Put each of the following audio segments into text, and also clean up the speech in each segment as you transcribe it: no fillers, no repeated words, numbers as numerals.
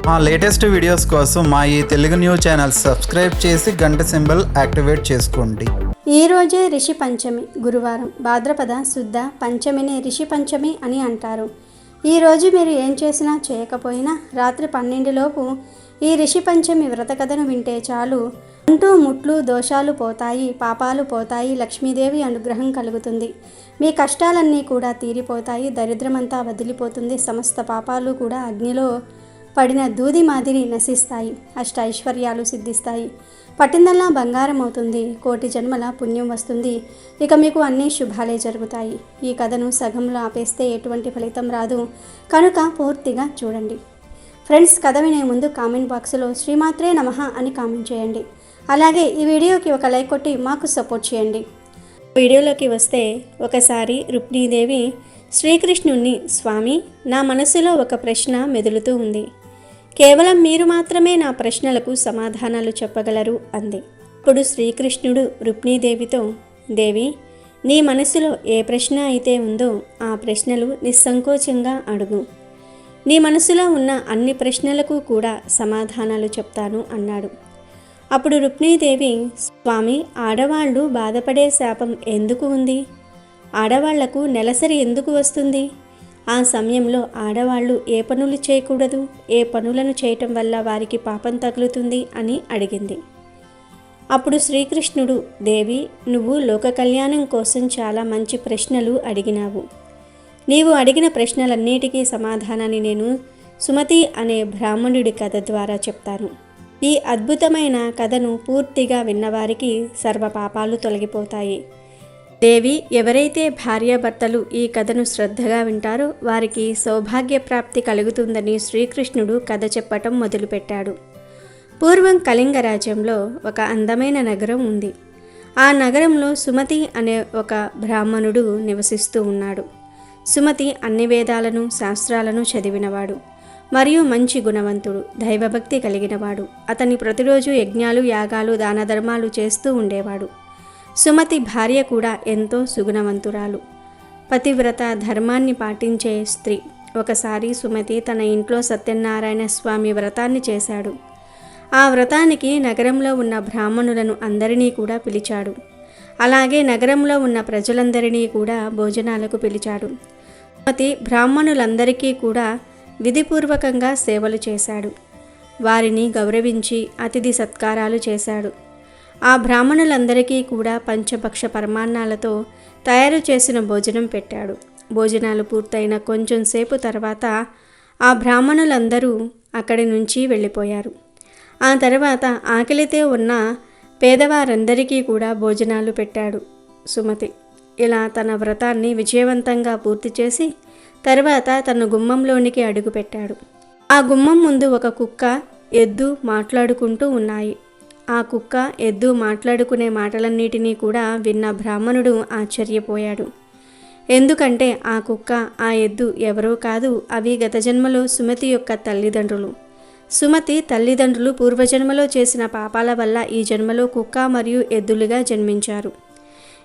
మా latest videos కోసం మా ఈ తెలుగు న్యూస్ ఛానల్ సబ్స్క్రైబ్ చేసి గంట సింబల్ యాక్టివేట్ చేసుకోండి. ఈ రోజే రిషి పంచమి, గురువారం. భాద్రపద శుద్ధ పంచమిని రిషి పంచమి అని అంటారు. ఈ రోజు మీరు ఏం చేసినా చేయకపోయినా రాత్రి 12 లోపు ఈ రిషి పంచమి వ్రత కథను వింటే చాలు. అంటూ ముట్లు దోషాలు పోతాయి, పాపాలు పోతాయి, లక్ష్మీదేవి అనుగ్రహం కలుగుతుంది. మీ కష్టాలన్నీ కూడా తీరిపోతాయి, దరిద్రమంతా వదిలిపోతుంది, సమస్త పాపాలు కూడా అగ్నిలో పడిన దూది మాదిరి నశిస్తాయి, అష్ట ఐశ్వర్యాలు సిద్ధిస్తాయి, పట్టిందల్లా బంగారం అవుతుంది, కోటి జన్మల పుణ్యం వస్తుంది. ఇక మీకు అన్ని శుభాలే జరుగుతాయి. ఈ కథను సగంలో ఆపేస్తే ఎటువంటి ఫలితం రాదు కనుక పూర్తిగా చూడండి. ఫ్రెండ్స్, కథ వినే ముందు కామెంట్ బాక్స్లో శ్రీమాత్రే నమః అని కామెంట్ చేయండి. అలాగే ఈ వీడియోకి ఒక లైక్ కొట్టి మాకు సపోర్ట్ చేయండి. వీడియోలోకి వస్తే, ఒకసారి రుక్మిణీదేవి శ్రీకృష్ణుణ్ణి, స్వామి, నా మనసులో ఒక ప్రశ్న మెదులుతూ ఉంది. కేవలం మీరు మాత్రమే నా ప్రశ్నలకు సమాధానాలు చెప్పగలరు అంది. ఇప్పుడు శ్రీకృష్ణుడు రుక్మిణీదేవితో, దేవి, నీ మనసులో ఏ ప్రశ్న అయితే ఉందో ఆ ప్రశ్నలు నిస్సంకోచంగా అడుగు. నీ మనసులో ఉన్న అన్ని ప్రశ్నలకు కూడా సమాధానాలు చెప్తాను అన్నాడు. అప్పుడు రుక్మిణీదేవి, స్వామి, ఆడవాళ్ళు బాధపడే శాపం ఎందుకు ఉంది? ఆడవాళ్లకు నెలసరి ఎందుకు వస్తుంది? ఆ సమయంలో ఆడవాళ్ళు ఏ పనులు చేయకూడదు, ఏ పనులను చేయటం వల్ల వారికి పాపం తగులుతుంది అని అడిగింది. అప్పుడు శ్రీకృష్ణుడు, దేవి, నువ్వు లోక కళ్యాణం కోసం చాలా మంచి ప్రశ్నలు అడిగినావు. నీవు అడిగిన ప్రశ్నలన్నిటికీ సమాధానాన్ని నేను సుమతి అనే బ్రాహ్మణుడి కథ ద్వారా చెప్తాను. ఈ అద్భుతమైన కథను పూర్తిగా విన్నవారికి సర్వ పాపాలు తొలగిపోతాయి. దేవి, ఎవరైతే భార్యాభర్తలు ఈ కథను శ్రద్ధగా వింటారో వారికి సౌభాగ్య ప్రాప్తి కలుగుతుందని శ్రీకృష్ణుడు కథ చెప్పటం మొదలుపెట్టాడు. పూర్వం కళింగ రాజ్యంలో ఒక అందమైన నగరం ఉంది. ఆ నగరంలో సుమతి అనే ఒక బ్రాహ్మణుడు నివసిస్తూ ఉన్నాడు. సుమతి అన్ని వేదాలను, శాస్త్రాలను చదివినవాడు మరియు మంచి గుణవంతుడు, దైవభక్తి కలిగినవాడు. అతని ప్రతిరోజు యజ్ఞాలు, యాగాలు, దాన ధర్మాలు చేస్తూ ఉండేవాడు. సుమతి భార్య కూడా ఎంతో సుగుణవంతురాలు, పతివ్రత, ధర్మాన్ని పాటించే స్త్రీ. ఒకసారి సుమతి తన ఇంట్లో సత్యనారాయణ స్వామి వ్రతాన్ని చేశాడు. ఆ వ్రతానికి నగరంలో ఉన్న బ్రాహ్మణులను అందరినీ కూడా పిలిచాడు. అలాగే నగరంలో ఉన్న ప్రజలందరినీ కూడా భోజనాలకు పిలిచాడు. సుమతి బ్రాహ్మణులందరికీ కూడా విధిపూర్వకంగా సేవలు చేశాడు. వారిని గౌరవించి అతిథి సత్కారాలు చేశాడు. ఆ బ్రాహ్మణులందరికీ కూడా పంచభక్ష పరమాన్నాలతో తయారు చేసిన భోజనం పెట్టాడు. భోజనాలు పూర్తయిన కొంచెం సేపు తర్వాత ఆ బ్రాహ్మణులందరూ అక్కడి నుంచి వెళ్ళిపోయారు. ఆ తర్వాత ఆకలితో ఉన్న పేదవారందరికీ కూడా భోజనాలు పెట్టాడు సుమతి. ఇలా తన వ్రతాన్ని విజయవంతంగా పూర్తి చేసి తర్వాత తన గుమ్మంలోనికి అడుగుపెట్టాడు. ఆ గుమ్మం ముందు ఒక కుక్క, ఎద్దు మాట్లాడుకుంటూ ఉన్నాయి. ఆ కుక్క, ఎద్దు మాట్లాడుకునే మాటలన్నిటినీ కూడా విన్న బ్రాహ్మణుడు ఆశ్చర్యపోయాడు. ఎందుకంటే ఆ కుక్క, ఆ ఎద్దు ఎవరో కాదు, అవి గత జన్మలో సుమతి యొక్క తల్లిదండ్రులు. సుమతి తల్లిదండ్రులు పూర్వజన్మలో చేసిన పాపాల వల్ల ఈ జన్మలో కుక్క మరియు ఎద్దులుగా జన్మించారు.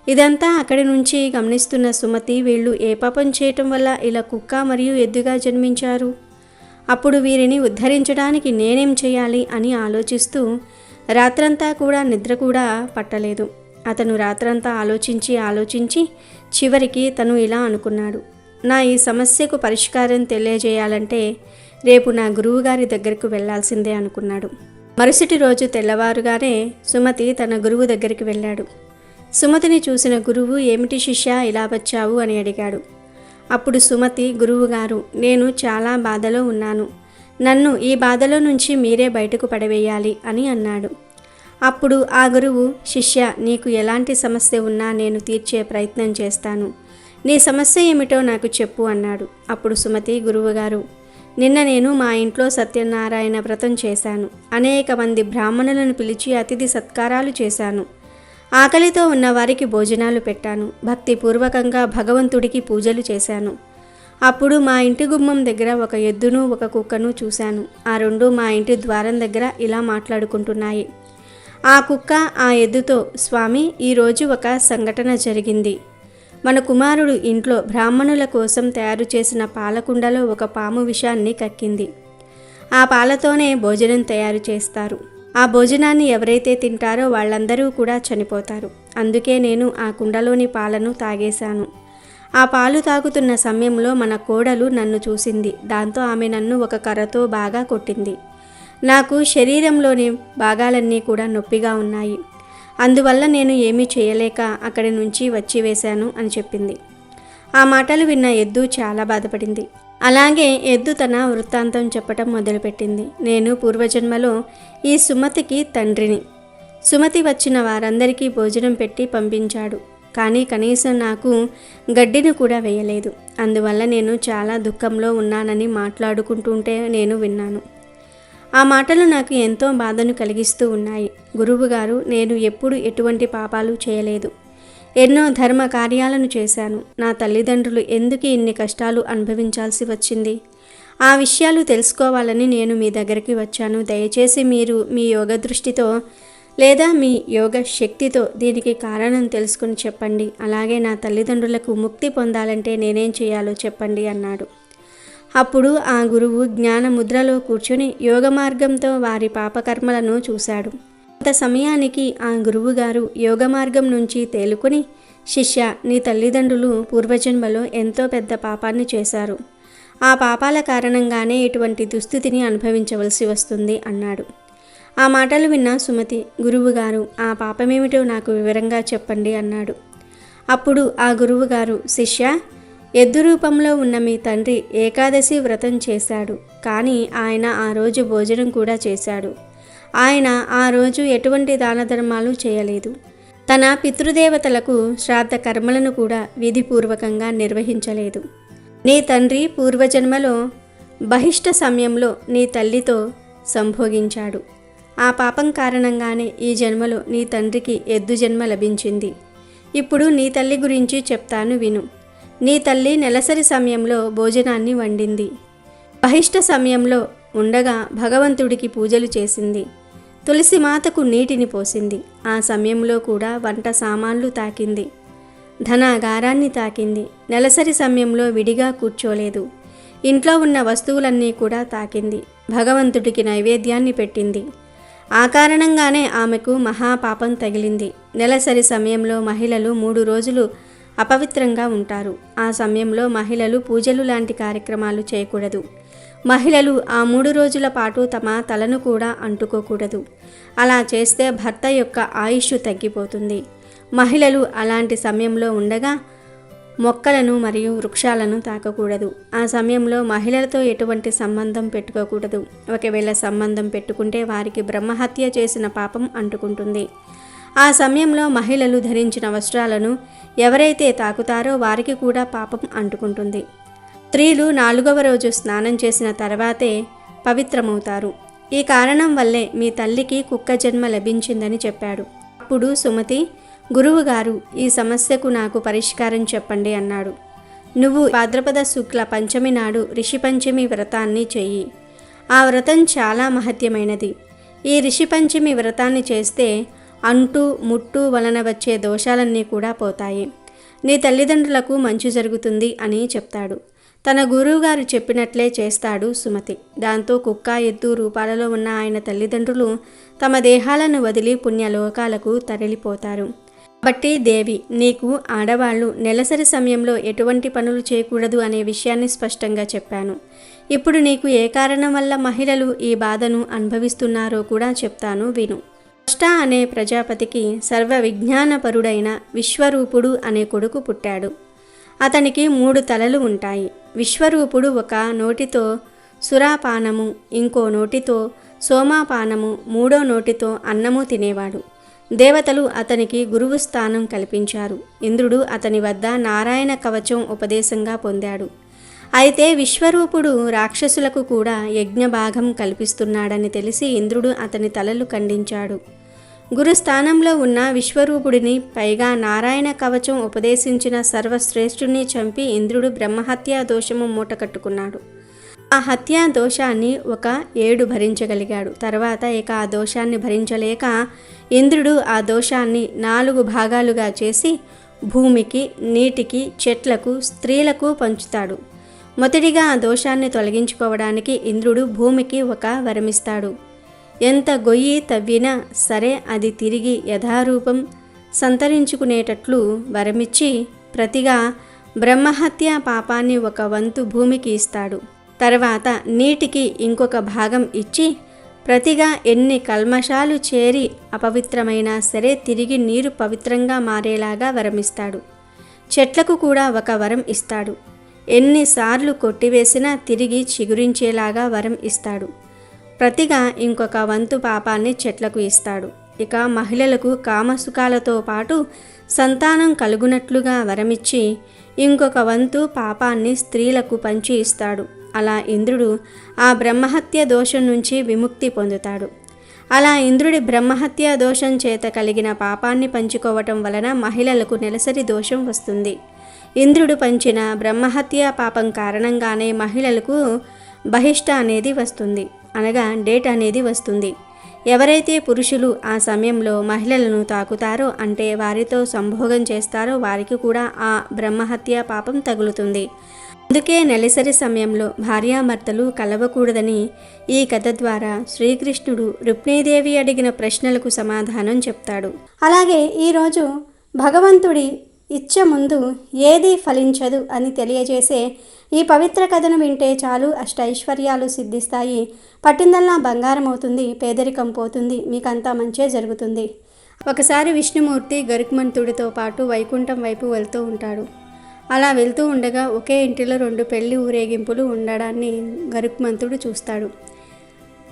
ఇదంతా అక్కడి నుంచి గమనిస్తున్న సుమతి, వీళ్ళు ఏ పాపం చేయటం వల్ల ఇలా కుక్క మరియు ఎద్దుగా జన్మించారు? అప్పుడు వీరిని ఉద్ధరించడానికి నేనేం చేయాలి అని ఆలోచిస్తూ రాత్రంతా కూడా నిద్ర కూడా పట్టలేదు. అతను రాత్రంతా ఆలోచించి చివరికి తను ఇలా అనుకున్నాడు, నా ఈ సమస్యకు పరిష్కారం తెలియజేయాలంటే రేపు నా గురువుగారి దగ్గరకు వెళ్లాల్సిందే అనుకున్నాడు. మరుసటి రోజు తెల్లవారుగానే సుమతి తన గురువు దగ్గరికి వెళ్ళాడు. సుమతిని చూసిన గురువు, ఏమిటి శిష్య, ఇలా వచ్చావు అని అడిగాడు. అప్పుడు సుమతి, గురువుగారు, నేను చాలా బాధలో ఉన్నాను, నన్ను ఈ బాధలో నుంచి మీరే బయటకు పడవేయాలి అని అన్నాడు. అప్పుడు ఆ గురువు, శిష్య, నీకు ఎలాంటి సమస్య ఉన్నా నేను తీర్చే ప్రయత్నం చేస్తాను, నీ సమస్య ఏమిటో నాకు చెప్పు అన్నాడు. అప్పుడు సుమతి, గురువుగారు, నిన్న నేను మా ఇంట్లో సత్యనారాయణ వ్రతం చేశాను. అనేక మంది బ్రాహ్మణులను పిలిచి అతిథి సత్కారాలు చేశాను. ఆకలితో ఉన్న వారికి భోజనాలు పెట్టాను. భక్తిపూర్వకంగా భగవంతుడికి పూజలు చేశాను. అప్పుడు మా ఇంటి గుమ్మం దగ్గర ఒక ఎద్దును, ఒక కుక్కను చూశాను. ఆ రెండు మా ఇంటి ద్వారం దగ్గర ఇలా మాట్లాడుకుంటున్నాయి. ఆ కుక్క ఆ ఎద్దుతో, స్వామి, ఈరోజు ఒక సంఘటన జరిగింది. మన కుమారుడు ఇంట్లో బ్రాహ్మణుల కోసం తయారు చేసిన పాలకుండలో ఒక పాము విషాన్ని కక్కింది. ఆ పాలతోనే భోజనం తయారు చేస్తారు. ఆ భోజనాన్ని ఎవరైతే తింటారో వాళ్ళందరూ కూడా చనిపోతారు. అందుకే నేను ఆ కుండలోని పాలను తాగేశాను. ఆ పాలు తాగుతున్న సమయంలో మన కోడలు నన్ను చూసింది. దాంతో ఆమె నన్ను ఒక కర్రతో బాగా కొట్టింది. నాకు శరీరంలోని భాగాలన్నీ కూడా నొప్పిగా ఉన్నాయి. అందువల్ల నేను ఏమీ చేయలేక అక్కడి నుంచి వచ్చి వేశాను అని చెప్పింది. ఆ మాటలు విన్న ఎద్దు చాలా బాధపడింది. అలాగే ఎద్దు తన వృత్తాంతం చెప్పటం మొదలుపెట్టింది. నేను పూర్వజన్మలో ఈ సుమతికి తండ్రిని. సుమతి వచ్చిన వారందరికీ భోజనం పెట్టి పంపించాడు. కానీ కనీసం నాకు గడ్డిని కూడా వేయలేదు. అందువల్ల నేను చాలా దుఃఖంలో ఉన్నానని మాట్లాడుకుంటుంటే నేను విన్నాను. ఆ మాటలు నాకు ఎంతో బాధను కలిగిస్తూ ఉన్నాయి. గురువుగారు, నేను ఎప్పుడు ఎటువంటి పాపాలు చేయలేదు. ఎన్నో ధర్మ కార్యాలను చేశాను. నా తల్లిదండ్రులు ఎందుకు ఇన్ని కష్టాలు అనుభవించాల్సి వచ్చింది? ఆ విషయాలు తెలుసుకోవాలని నేను మీ దగ్గరికి వచ్చాను. దయచేసి మీరు మీ యోగ దృష్టితో లేదా మీ యోగ శక్తితో దీనికి కారణం తెలుసుకుని చెప్పండి. అలాగే నా తల్లిదండ్రులకు ముక్తి పొందాలంటే నేనేం చేయాలో చెప్పండి అన్నాడు. అప్పుడు ఆ గురువు జ్ఞాన ముద్రలో కూర్చొని యోగ మార్గంతో వారి పాపకర్మలను చూశాడు. కొంత సమయానికి ఆ గురువుగారు యోగ మార్గం నుంచి తేలుకొని, శిష్య, నీ తల్లిదండ్రులు పూర్వజన్మలో ఎంతో పెద్ద పాపాన్ని చేశారు. ఆ పాపాల కారణంగానే ఇటువంటి దుస్థితిని అనుభవించవలసి వస్తుంది అన్నాడు. ఆ మాటలు విన్న సుమతి, గురువుగారు, ఆ పాపమేమిటో నాకు వివరంగా చెప్పండి అన్నాడు. అప్పుడు ఆ గురువుగారు, శిష్య, ఎద్దు రూపంలో ఉన్న మీ తండ్రి ఏకాదశి వ్రతం చేశాడు. కానీ ఆయన ఆ రోజు భోజనం కూడా చేశాడు. ఆయన ఆ రోజు ఎటువంటి దాన ధర్మాలు చేయలేదు. తన పితృదేవతలకు శ్రాద్ధ కర్మలను కూడా విధిపూర్వకంగా నిర్వహించలేదు. నీ తండ్రి పూర్వజన్మలో బహిష్ట సమయంలో నీ తల్లితో సంభోగించాడు. ఆ పాపం కారణంగానే ఈ జన్మలో నీ తండ్రికి ఎద్దు జన్మ లభించింది. ఇప్పుడు నీ తల్లి గురించి చెప్తాను విను. నీ తల్లి నెలసరి సమయంలో భోజనాన్ని వండింది. బహిష్ట సమయంలో ఉండగా భగవంతుడికి పూజలు చేసింది. తులసి మాతకు నీటిని పోసింది. ఆ సమయంలో కూడా వంట సామాన్లు తాకింది. ధనాగారాన్ని తాకింది. నెలసరి సమయంలో విడిగా కూర్చోలేదు. ఇంట్లో ఉన్న వస్తువులన్నీ కూడా తాకింది. భగవంతుడికి నైవేద్యాన్ని పెట్టింది. ఆ కారణంగానే ఆమెకు మహాపాపం తగిలింది. నెలసరి సమయంలో మహిళలు 3 రోజులు అపవిత్రంగా ఉంటారు. ఆ సమయంలో మహిళలు పూజలు లాంటి కార్యక్రమాలు చేయకూడదు. మహిళలు ఆ 3 రోజుల పాటు తమ తలను కూడా అంటుకోకూడదు. అలా చేస్తే భర్త యొక్క ఆయుష్ తగ్గిపోతుంది. మహిళలు అలాంటి సమయంలో ఉండగా మొక్కలను మరియు వృక్షాలను తాకకూడదు. ఆ సమయంలో మహిళలతో ఎటువంటి సంబంధం పెట్టుకోకూడదు. ఒకవేళ సంబంధం పెట్టుకుంటే వారికి బ్రహ్మహత్య చేసిన పాపం అంటుకుంటుంది. ఆ సమయంలో మహిళలు ధరించిన వస్త్రాలను ఎవరైతే తాకుతారో వారికి కూడా పాపం అంటుకుంటుంది. స్త్రీలు 4వ రోజు స్నానం చేసిన తర్వాతే పవిత్రమవుతారు. ఈ కారణం వల్లే మీ తల్లికి కుక్క జన్మ లభించిందని చెప్పాడు. అప్పుడు సుమతి, గురువుగారు, ఈ సమస్యకు నాకు పరిష్కారం చెప్పండి అన్నాడు. నువ్వు భాద్రపద శుక్ల పంచమి నాడు రిషి పంచమి వ్రతాన్ని చెయ్యి. ఆ వ్రతం చాలా మహత్యమైనది. ఈ రిషి పంచమి వ్రతాన్ని చేస్తే అంటు ముట్టు వలన వచ్చే దోషాలన్నీ కూడా పోతాయి. నీ తల్లిదండ్రులకు మంచి జరుగుతుంది అని చెప్తాడు. తన గురువుగారు చెప్పినట్లే చేస్తాడు సుమతి. దాంతో కుక్క, ఎద్దు రూపాలలో ఉన్న ఆయన తల్లిదండ్రులు తమ దేహాలను వదిలి పుణ్యలోకాలకు తరలిపోతారు. కాబట్టి దేవి, నీకు ఆడవాళ్ళు నెలసరి సమయంలో ఎటువంటి పనులు చేయకూడదు అనే విషయాన్ని స్పష్టంగా చెప్పాను. ఇప్పుడు నీకు ఏ కారణం వల్ల మహిళలు ఈ బాధను అనుభవిస్తున్నారో కూడా చెప్తాను విను. త్వష్ట అనే ప్రజాపతికి సర్వ విజ్ఞానపరుడైన విశ్వరూపుడు అనే కొడుకు పుట్టాడు. అతనికి 3 తలలు ఉంటాయి. విశ్వరూపుడు ఒక నోటితో సురాపానము, ఇంకో నోటితో సోమాపానము, 3వ నోటితో అన్నము తినేవాడు. దేవతలు అతనికి గురువు స్థానం కల్పించారు. ఇంద్రుడు అతని వద్ద నారాయణ కవచం ఉపదేశంగా పొందాడు. అయితే విశ్వరూపుడు రాక్షసులకు కూడా యజ్ఞభాగం కల్పిస్తున్నాడని తెలిసి ఇంద్రుడు అతని తలలు ఖండించాడు. గురుస్థానంలో ఉన్న విశ్వరూపుడిని, పైగా నారాయణ కవచం ఉపదేశించిన సర్వశ్రేష్ఠుని చంపి ఇంద్రుడు బ్రహ్మహత్యా దోషము మూటకట్టుకున్నాడు. ఆ హత్యా దోషాన్ని ఒక 7 భరించగలిగాడు. తర్వాత ఇక ఆ దోషాన్ని భరించలేక ఇంద్రుడు ఆ దోషాన్ని 4 భాగాలుగా చేసి భూమికి, నీటికి, చెట్లకు, స్త్రీలకు పంచుతాడు. మొదటిగా ఆ దోషాన్ని తొలగించుకోవడానికి ఇంద్రుడు భూమికి ఒక వరమిస్తాడు. ఎంత గొయ్యి తవ్వినా సరే అది తిరిగి యథారూపం సంతరించుకునేటట్లు వరమిచ్చి ప్రతిగా బ్రహ్మహత్య పాపాన్ని ఒక వంతు భూమికి ఇస్తాడు. తర్వాత నీటికి ఇంకొక భాగం ఇచ్చి ప్రతిగా ఎన్ని కల్మషాలు చేరి అపవిత్రమైనా సరే తిరిగి నీరు పవిత్రంగా మారేలాగా వరమిస్తాడు. చెట్లకు కూడా ఒక వరం ఇస్తాడు. ఎన్నిసార్లు కొట్టివేసినా తిరిగి చిగురించేలాగా వరం ఇస్తాడు. ప్రతిగా ఇంకొక వంతు పాపాన్ని చెట్లకు ఇస్తాడు. ఇక మహిళలకు కామసుఖాలతో పాటు సంతానం కలుగునట్లుగా వరమిచ్చి ఇంకొక వంతు పాపాన్ని స్త్రీలకు పంచి ఇస్తాడు. అలా ఇంద్రుడు ఆ బ్రహ్మహత్య దోషం నుంచి విముక్తి పొందుతాడు. అలా ఇంద్రుడి బ్రహ్మహత్య దోషం చేత కలిగిన పాపాన్ని పంచుకోవటం వలన మహిళలకు నెలసరి దోషం వస్తుంది. ఇంద్రుడు పంచిన బ్రహ్మహత్య పాపం కారణంగానే మహిళలకు బహిష్ట అనేది వస్తుంది, అనగా డేట్ అనేది వస్తుంది. ఎవరైతే పురుషులు ఆ సమయంలో మహిళలను తాకుతారో అంటే వారితో సంభోగం చేస్తారో వారికి కూడా ఆ బ్రహ్మహత్య పాపం తగులుతుంది. అందుకే నెలసరి సమయంలో భార్యాభర్తలు కలవకూడదని ఈ కథ ద్వారా శ్రీకృష్ణుడు రుక్మిణీదేవి అడిగిన ప్రశ్నలకు సమాధానం చెప్తాడు. అలాగే ఈరోజు భగవంతుడి ఇచ్చ ముందు ఏది ఫలించదు అని తెలియజేసే ఈ పవిత్ర కథను వింటే చాలు అష్టైశ్వర్యాలు సిద్ధిస్తాయి, పట్టిందల్లా బంగారం అవుతుంది, పేదరికం పోతుంది, మీకంతా మంచే జరుగుతుంది. ఒకసారి విష్ణుమూర్తి గరుత్మంతుడితో పాటు వైకుంఠం వైపు వెళ్తూ ఉంటాడు. అలా వెళ్తూ ఉండగా ఒకే ఇంటిలో 2 పెళ్లి ఊరేగింపులు ఉండడాన్ని గరుత్మంతుడు చూస్తాడు.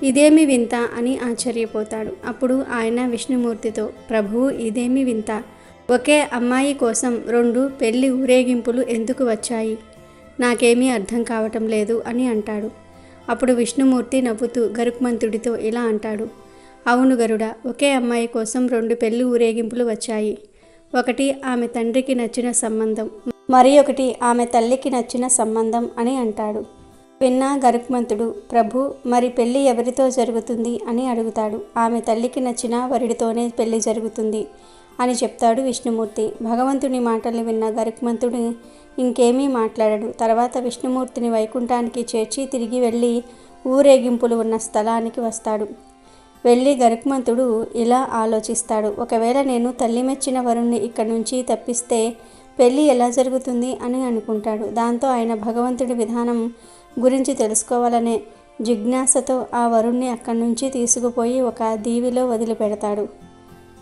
ఇదేమి వింత అని ఆశ్చర్యపోతాడు. అప్పుడు ఆయన విష్ణుమూర్తితో, ప్రభువు ఇదేమి వింత, ఒకే అమ్మాయి కోసం 2 పెళ్లి ఊరేగింపులు ఎందుకు వచ్చాయి, నాకేమీ అర్థం కావటం లేదు అని అంటాడు. అప్పుడు విష్ణుమూర్తి నవ్వుతూ గరుత్మంతుడితో ఇలా అంటాడు, అవును గరుడా, ఒకే అమ్మాయి కోసం 2 పెళ్లి ఊరేగింపులు వచ్చాయి. ఒకటి ఆమె తండ్రికి నచ్చిన సంబంధం, మరి ఒకటి ఆమె తల్లికి నచ్చిన సంబంధం అని అంటాడు. విన్న గరుత్మంతుడు, ప్రభు మరి పెళ్లి ఎవరితో జరుగుతుంది అని అడుగుతాడు. ఆమె తల్లికి నచ్చిన వరుడితోనే పెళ్లి జరుగుతుంది అని చెప్తాడు విష్ణుమూర్తి. భగవంతుని మాటల్ని విన్న గరుత్మంతుడు ఇంకేమీ మాట్లాడడు. తర్వాత విష్ణుమూర్తిని వైకుంఠానికి చేర్చి తిరిగి వెళ్ళి ఊరేగింపులు ఉన్న స్థలానికి వస్తాడు. వెళ్ళి గరుత్మంతుడు ఇలా ఆలోచిస్తాడు, ఒకవేళ నేను తల్లి మెచ్చిన వరుణ్ణి ఇక్కడి నుంచి తప్పిస్తే పెళ్ళి ఎలా జరుగుతుంది అని అనుకుంటాడు. దాంతో ఆయన భగవంతుడి విధానం గురించి తెలుసుకోవాలనే జిజ్ఞాసతో ఆ వరుణ్ణి అక్కడి నుంచి తీసుకుపోయి ఒక దీవిలో వదిలిపెడతాడు.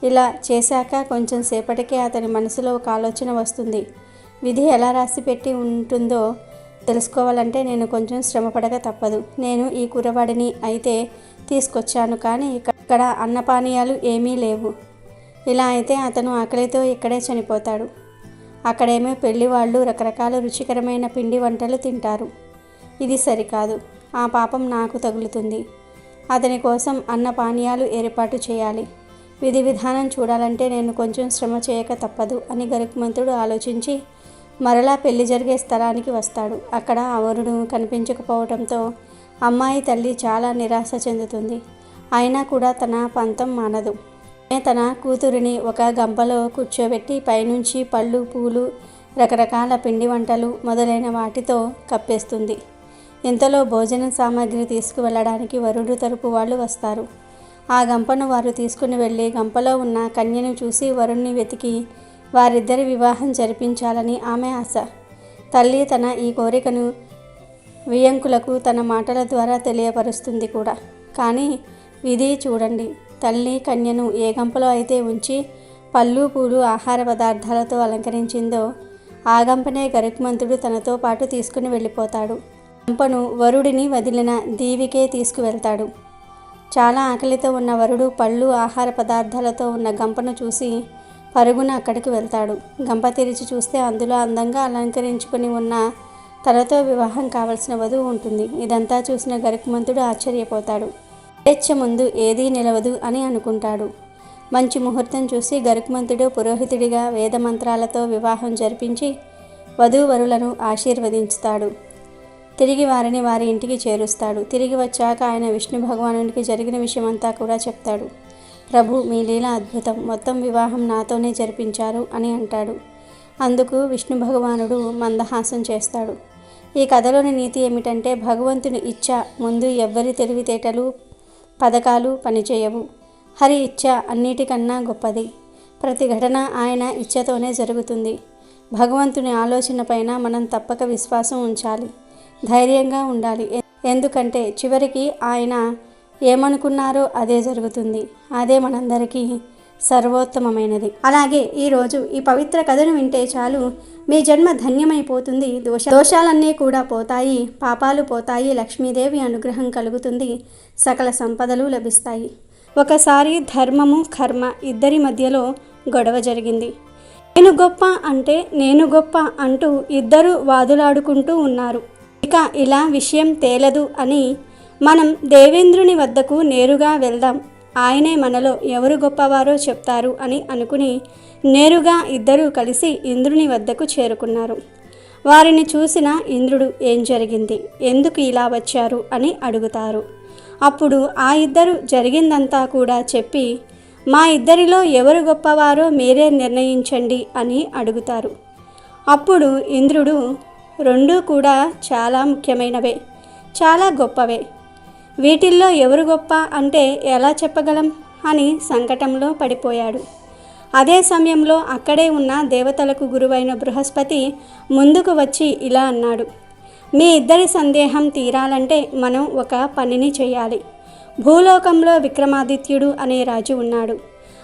ఇలా చేశాక కొంచెం సేపటికే అతని మనసులో ఒక ఆలోచన వస్తుంది. విధి ఎలా రాసిపెట్టి ఉంటుందో తెలుసుకోవాలంటే నేను కొంచెం శ్రమపడక తప్పదు. నేను ఈ కుర్రవాడిని అయితే తీసుకొచ్చాను, కానీ ఇక్కడ అన్నపానీయాలు ఏమీ లేవు. ఇలా అయితే అతను ఆకలితో ఇక్కడే చనిపోతాడు. అక్కడేమో పెళ్లి వాళ్ళు రకరకాల రుచికరమైన పిండి వంటలు తింటారు. ఇది సరికాదు, ఆ పాపం నాకు తగులుతుంది. అతని కోసం అన్నపానీయాలు ఏర్పాటు చేయాలి. విధి విధానం చూడాలంటే నేను కొంచెం శ్రమ చేయక తప్పదు అని గరుత్మంతుడు ఆలోచించి మరలా పెళ్లి జరిగే స్థలానికి వస్తాడు. అక్కడ వరుడు కనిపించకపోవడంతో అమ్మాయి తల్లి చాలా నిరాశ చెందుతుంది. అయినా కూడా తన పంతం మానదు. తన కూతురిని ఒక గంపలో కూర్చోబెట్టి పైనుంచి పళ్ళు, పూలు, రకరకాల పిండి వంటలు మొదలైన వాటితో కప్పేస్తుంది. ఇంతలో భోజన సామాగ్రి తీసుకువెళ్ళడానికి వరుడు తరపు వాళ్ళు వస్తారు. ఆ గంపను వారు తీసుకుని వెళ్ళి గంపలో ఉన్న కన్యను చూసి వరుణ్ణి వెతికి వారిద్దరి వివాహం జరిపించాలని ఆమె ఆశ. తల్లి తన ఈ కోరికను వియంకులకు తన మాటల ద్వారా తెలియపరుస్తుంది కూడా. కానీ విధి చూడండి, తల్లి కన్యను ఏ గంపలో అయితే ఉంచి పళ్ళు, పూలు, ఆహార పదార్థాలతో అలంకరించిందో ఆ గంపనే గరుత్మంతుడు తనతో పాటు తీసుకుని వెళ్ళిపోతాడు. గంపను వరుడిని వదిలిన దీవికే తీసుకువెళ్తాడు. చాలా ఆకలితో ఉన్న వరుడు పళ్ళు, ఆహార పదార్థాలతో ఉన్న గంపను చూసి పరుగున అక్కడికి వెళ్తాడు. గంప తెరిచి చూస్తే అందులో అందంగా అలంకరించుకుని ఉన్న తనతో వివాహం కావలసిన వధువు ఉంటుంది. ఇదంతా చూసిన గరుత్మంతుడు ఆశ్చర్యపోతాడు. స్వేచ్ఛ ముందు ఏదీ నిలవదు అని అనుకుంటాడు. మంచి ముహూర్తం చూసి గరుత్మంతుడు పురోహితుడిగా వేద మంత్రాలతో వివాహం జరిపించి వధూవరులను ఆశీర్వదించుతాడు. తిరిగి వారిని వారి ఇంటికి చేరుస్తాడు. తిరిగి వచ్చాక ఆయన విష్ణు భగవానునికి జరిగిన విషయమంతా కూడా చెప్తాడు. ప్రభు, మీ లీల అద్భుతం, మొత్తం వివాహం నాతోనే జరిపించారు అని అంటాడు. అందుకు విష్ణు భగవానుడు మందహాసం చేస్తాడు. ఈ కథలోని నీతి ఏమిటంటే భగవంతుని ఇచ్చ ముందు ఎవ్వరి తెలివితేటలు పథకాలు పనిచేయవు. హరి ఇచ్చ అన్నిటికన్నా గొప్పది. ప్రతి ఘటన ఆయన ఇచ్చతోనే జరుగుతుంది. భగవంతుని ఆలోచన పైన మనం తప్పక విశ్వాసం ఉంచాలి, ధైర్యంగా ఉండాలి. ఎందుకంటే చివరికి ఆయన ఏమనుకున్నారో అదే జరుగుతుంది. అదే మనందరికీ సర్వోత్తమమైనది. అలాగే ఈరోజు ఈ పవిత్ర కథను వింటే చాలు మీ జన్మ ధన్యమైపోతుంది. దోషాలన్నీ కూడా పోతాయి, పాపాలు పోతాయి, లక్ష్మీదేవి అనుగ్రహం కలుగుతుంది, సకల సంపదలు లభిస్తాయి. ఒకసారి ధర్మము కర్మ ఇద్దరి మధ్యలో గొడవ జరిగింది. నేను గొప్ప అంటే నేను గొప్ప అంటూ ఇద్దరు వాదులాడుకుంటూ ఉన్నారు. ఇక ఇలా విషయం తేలదు అని మనం దేవేంద్రుని వద్దకు నేరుగా వెళ్దాం, ఆయనే మనలో ఎవరు గొప్పవారో చెప్తారు అని అనుకుని నేరుగా ఇద్దరూ కలిసి ఇంద్రుని వద్దకు చేరుకున్నారు. వారిని చూసిన ఇంద్రుడు ఏం జరిగింది, ఎందుకు ఇలా వచ్చారు అని అడుగుతారు. అప్పుడు ఆ ఇద్దరు జరిగిందంతా కూడా చెప్పి మా ఇద్దరిలో ఎవరు గొప్పవారో మీరే నిర్ణయించండి అని అడుగుతారు. అప్పుడు ఇంద్రుడు రెండూ కూడా చాలా ముఖ్యమైనవే, చాలా గొప్పవే, వీటిల్లో ఎవరు గొప్ప అంటే ఎలా చెప్పగలం అని సంకటంలో పడిపోయాడు. అదే సమయంలో అక్కడే ఉన్న దేవతలకు గురువైన బృహస్పతి ముందుకు వచ్చి ఇలా అన్నాడు, మీ ఇద్దరి సందేహం తీరాలంటే మనం ఒక పనిని చేయాలి. భూలోకంలో విక్రమాదిత్యుడు అనే రాజు ఉన్నాడు.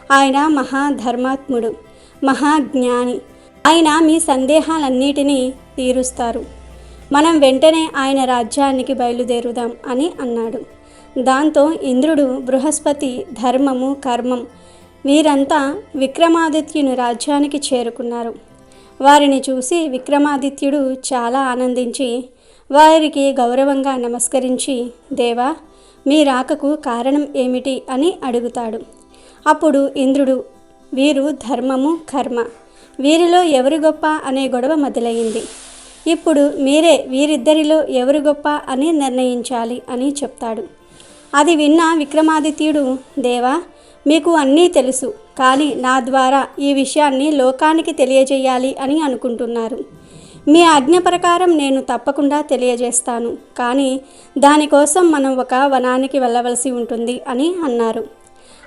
ఆయన మహాధర్మాత్ముడు, మహాజ్ఞాని. ఆయన మీ సందేహాలన్నిటినీ తీరుస్తారు. మనం వెంటనే ఆయన రాజ్యానికి బయలుదేరుదాం అని అన్నాడు. దాంతో ఇంద్రుడు, బృహస్పతి, ధర్మము, కర్మం వీరంతా విక్రమాదిత్యుని రాజ్యానికి చేరుకున్నారు. వారిని చూసి విక్రమాదిత్యుడు చాలా ఆనందించి వారికి గౌరవంగా నమస్కరించి, దేవా మీ రాకకు కారణం ఏమిటి అని అడుగుతాడు. అప్పుడు ఇంద్రుడు, వీరు ధర్మము కర్మ, వీరిలో ఎవరు గొప్ప అనే గొడవ మొదలయ్యింది. ఇప్పుడు మీరే వీరిద్దరిలో ఎవరు గొప్ప అని నిర్ణయించాలి అని చెప్తాడు. అది విన్న విక్రమాదిత్యుడు, దేవా మీకు అన్నీ తెలుసు, కానీ నా ద్వారా ఈ విషయాన్ని లోకానికి తెలియజేయాలి అని అనుకుంటున్నారు. మీ ఆజ్ఞ ప్రకారం నేను తప్పకుండా తెలియజేస్తాను, కానీ దానికోసం మనం ఒక వనానికి వెళ్ళవలసి ఉంటుంది అని అన్నారు.